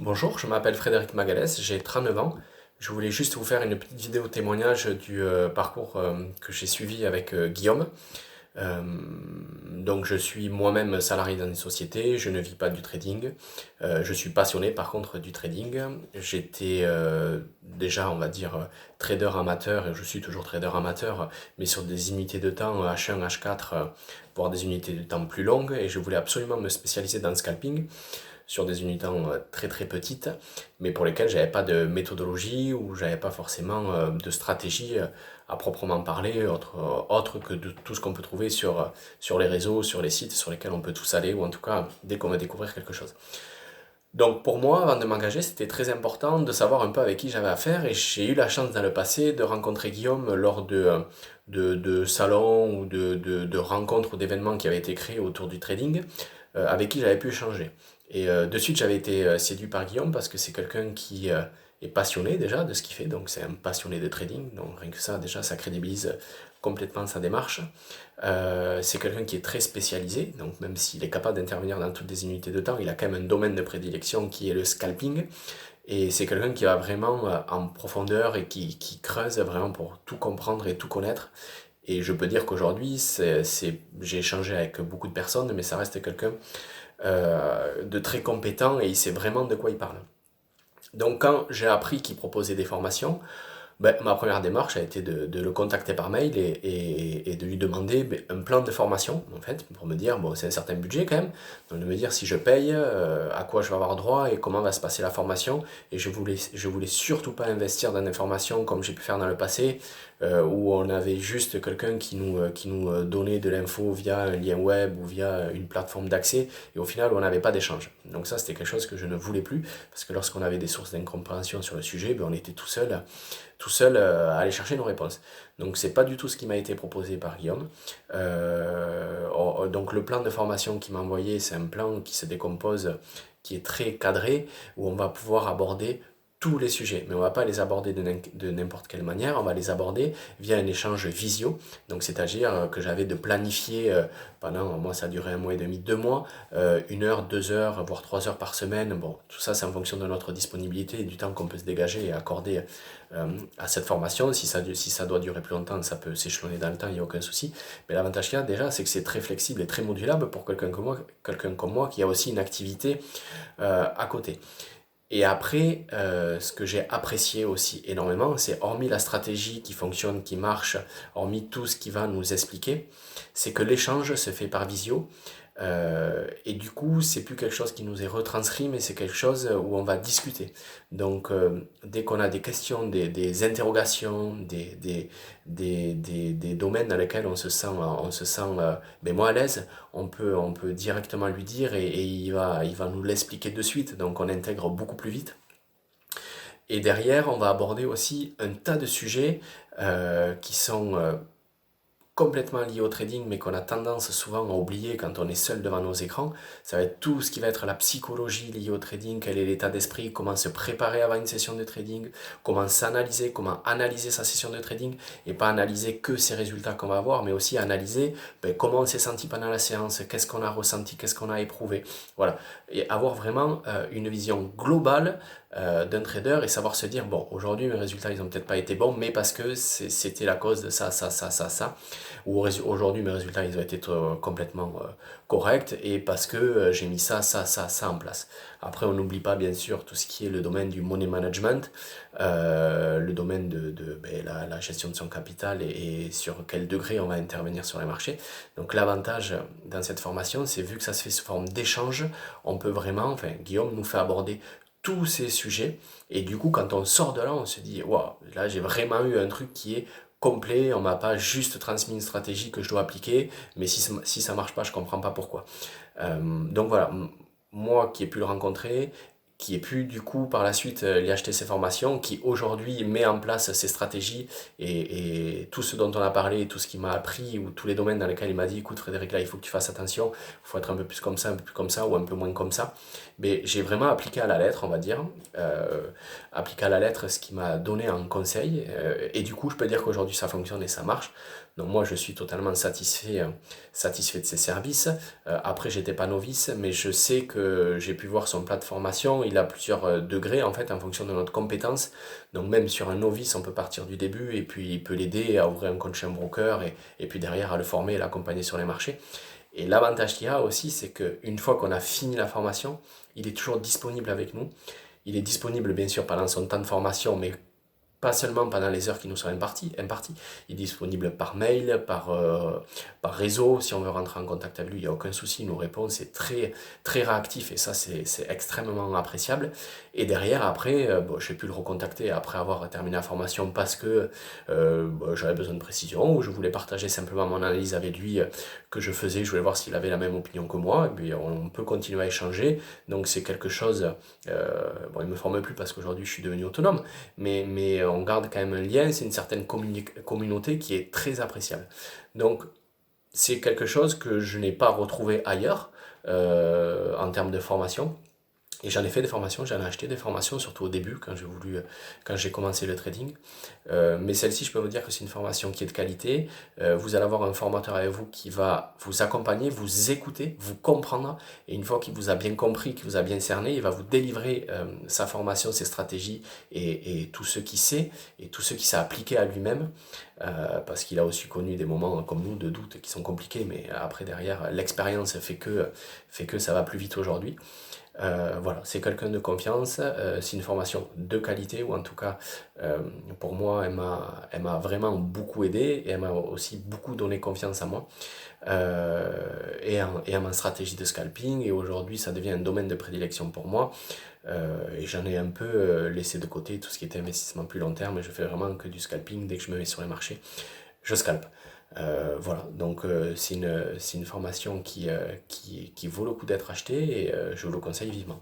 Bonjour, je m'appelle Frédéric Magalès, j'ai 39 ans. Je voulais juste vous faire une petite vidéo témoignage du parcours que j'ai suivi avec Guillaume. Euh, donc je suis moi-même salarié dans une société, je ne vis pas du trading. Je suis passionné par contre du trading. J'étais déjà, on va dire, trader amateur, et je suis toujours trader amateur, mais sur des unités de temps H1, H4, voire des unités de temps plus longues, et je voulais absolument me spécialiser dans le scalping sur des unités très très petites, mais pour lesquelles j'avais pas de méthodologie ou j'avais pas forcément de stratégie à proprement parler, autre que de tout ce qu'on peut trouver sur les réseaux, sur les sites sur lesquels on peut tous aller, ou en tout cas dès qu'on va découvrir quelque chose. Donc pour moi, avant de m'engager, c'était très important de savoir un peu avec qui j'avais affaire, et j'ai eu la chance dans le passé de rencontrer Guillaume lors de salons ou de rencontres ou d'événements qui avaient été créés autour du trading, avec qui j'avais pu échanger. Et de suite, j'avais été séduit par Guillaume parce que c'est quelqu'un qui est passionné déjà de ce qu'il fait, donc c'est un passionné de trading, donc rien que ça, déjà, ça crédibilise complètement sa démarche. C'est quelqu'un qui est très spécialisé, donc même s'il est capable d'intervenir dans toutes les unités de temps, il a quand même un domaine de prédilection qui est le scalping, et c'est quelqu'un qui va vraiment en profondeur et qui creuse vraiment pour tout comprendre et tout connaître. Et je peux dire qu'aujourd'hui, j'ai échangé avec beaucoup de personnes, mais ça reste quelqu'un de très compétent et il sait vraiment de quoi il parle. Donc quand j'ai appris qu'il proposait des formations, ben, ma première démarche a été de le contacter par mail et de lui demander ben, un plan de formation, en fait, pour me dire, bon, c'est un certain budget quand même, donc de me dire si je paye, à quoi je vais avoir droit et comment va se passer la formation. Et je voulais surtout pas investir dans des formations comme j'ai pu faire dans le passé, où on avait juste quelqu'un qui nous donnait de l'info via un lien web ou via une plateforme d'accès, et au final, on n'avait pas d'échange. Donc ça, c'était quelque chose que je ne voulais plus, parce que lorsqu'on avait des sources d'incompréhension sur le sujet, ben, on était tout seul à aller chercher nos réponses. Donc c'est pas du tout ce qui m'a été proposé par Guillaume. Donc le plan de formation qu'il m'a envoyé, c'est un plan qui se décompose, qui est très cadré, où on va pouvoir aborder tous les sujets, mais on va pas les aborder de n'importe quelle manière, on va les aborder via un échange visio, donc c'est-à-dire que j'avais de planifier pendant, moi ça a duré 1 mois et demi, 2 mois, 1 heure, 2 heures, voire 3 heures par semaine. Bon, tout ça c'est en fonction de notre disponibilité et du temps qu'on peut se dégager et accorder à cette formation. Si ça doit durer plus longtemps, ça peut s'échelonner dans le temps, il n'y a aucun souci. Mais l'avantage qu'il y a déjà, c'est que c'est très flexible et très modulable pour quelqu'un comme moi qui a aussi une activité à côté. Et après, ce que j'ai apprécié aussi énormément, c'est hormis la stratégie qui fonctionne, qui marche, hormis tout ce qui va nous expliquer, c'est que l'échange se fait par visio. Et du coup, c'est plus quelque chose qui nous est retranscrit, mais c'est quelque chose où on va discuter. Donc, dès qu'on a des questions, des interrogations, des domaines dans lesquels on se sent ben, moins à l'aise, on peut directement lui dire, et il va nous l'expliquer de suite. Donc, on intègre beaucoup plus vite. Et derrière, on va aborder aussi un tas de sujets qui sont complètement lié au trading, mais qu'on a tendance souvent à oublier quand on est seul devant nos écrans. Ça va être tout ce qui va être la psychologie liée au trading, quel est l'état d'esprit, comment se préparer avant une session de trading, comment s'analyser, comment analyser sa session de trading, et pas analyser que ses résultats qu'on va avoir, mais aussi analyser ben, comment on s'est senti pendant la séance, qu'est-ce qu'on a ressenti, qu'est-ce qu'on a éprouvé. Voilà. Et avoir vraiment une vision globale d'un trader, et savoir se dire, bon, aujourd'hui mes résultats ils ont peut-être pas été bons, mais parce que c'était la cause de ça, ça, ça, ça, ça, ou aujourd'hui mes résultats ils ont été complètement corrects, et parce que j'ai mis ça, ça, ça, ça en place. Après, on n'oublie pas bien sûr tout ce qui est le domaine du money management, le domaine de ben, la gestion de son capital, et sur quel degré on va intervenir sur les marchés. Donc l'avantage dans cette formation, c'est vu que ça se fait sous forme d'échange, on peut vraiment, enfin Guillaume nous fait aborder tous ces sujets, et du coup quand on sort de là, on se dit waouh, là j'ai vraiment eu un truc qui est complet, on m'a pas juste transmis une stratégie que je dois appliquer, mais si ça marche pas, je comprends pas pourquoi. Donc voilà, moi qui ai pu le rencontrer, qui ai pu du coup par la suite lui acheter ses formations, qui aujourd'hui met en place ses stratégies, et tout ce dont on a parlé, tout ce qu'il m'a appris, ou tous les domaines dans lesquels il m'a dit écoute Frédéric, là il faut que tu fasses attention, il faut être un peu plus comme ça, un peu plus comme ça, ou un peu moins comme ça. Mais j'ai vraiment appliqué à la lettre, on va dire, appliqué à la lettre ce qu'il m'a donné en conseil, et du coup je peux dire qu'aujourd'hui ça fonctionne et ça marche. Donc moi, je suis totalement satisfait de ses services. Après, j'étais pas novice, mais je sais que j'ai pu voir son plat de formation. Il a plusieurs degrés, en fait, en fonction de notre compétence. Donc même sur un novice, on peut partir du début, et puis il peut l'aider à ouvrir un compte chez un broker, et puis derrière à le former et l'accompagner sur les marchés. Et l'avantage qu'il y a aussi, c'est qu'une fois qu'on a fini la formation, il est toujours disponible avec nous. Il est disponible bien sûr pendant son temps de formation, mais pas seulement pendant les heures qui nous sont imparties. Il est disponible par mail, par réseau. Si on veut rentrer en contact avec lui, il n'y a aucun souci, il nous répond. C'est très, très réactif, et ça, c'est extrêmement appréciable. Et derrière, après, bon, j'ai pu le recontacter après avoir terminé la formation parce que j'avais besoin de précision, ou je voulais partager simplement mon analyse avec lui que je faisais. Je voulais voir s'il avait la même opinion que moi. Et puis on peut continuer à échanger. Donc c'est quelque chose... bon, il ne me forme plus parce qu'aujourd'hui, je suis devenu autonome. Mais on garde quand même un lien, c'est une certaine communauté qui est très appréciable. Donc c'est quelque chose que je n'ai pas retrouvé ailleurs en termes de formation. Et j'en ai fait des formations, j'en ai acheté des formations, surtout au début, quand j'ai commencé le trading. Mais celle-ci, je peux vous dire que c'est une formation qui est de qualité. Vous allez avoir un formateur avec vous qui va vous accompagner, vous écouter, vous comprendre. Et une fois qu'il vous a bien compris, qu'il vous a bien cerné, il va vous délivrer sa formation, ses stratégies, et tout ce qu'il sait, et tout ce qu'il s'est appliqué à lui-même. Parce qu'il a aussi connu des moments comme nous de doute qui sont compliqués, mais après derrière, l'expérience fait que ça va plus vite aujourd'hui. Voilà, c'est quelqu'un de confiance, c'est une formation de qualité, ou en tout cas, pour moi, elle m'a vraiment beaucoup aidé, et elle m'a aussi beaucoup donné confiance en moi, et à ma stratégie de scalping, et aujourd'hui, ça devient un domaine de prédilection pour moi, et j'en ai un peu laissé de côté tout ce qui était investissement plus long terme, et je fais vraiment que du scalping. Dès que je me mets sur les marchés, je scalpe. Voilà, donc c'est une formation qui vaut le coup d'être achetée, et je vous le conseille vivement.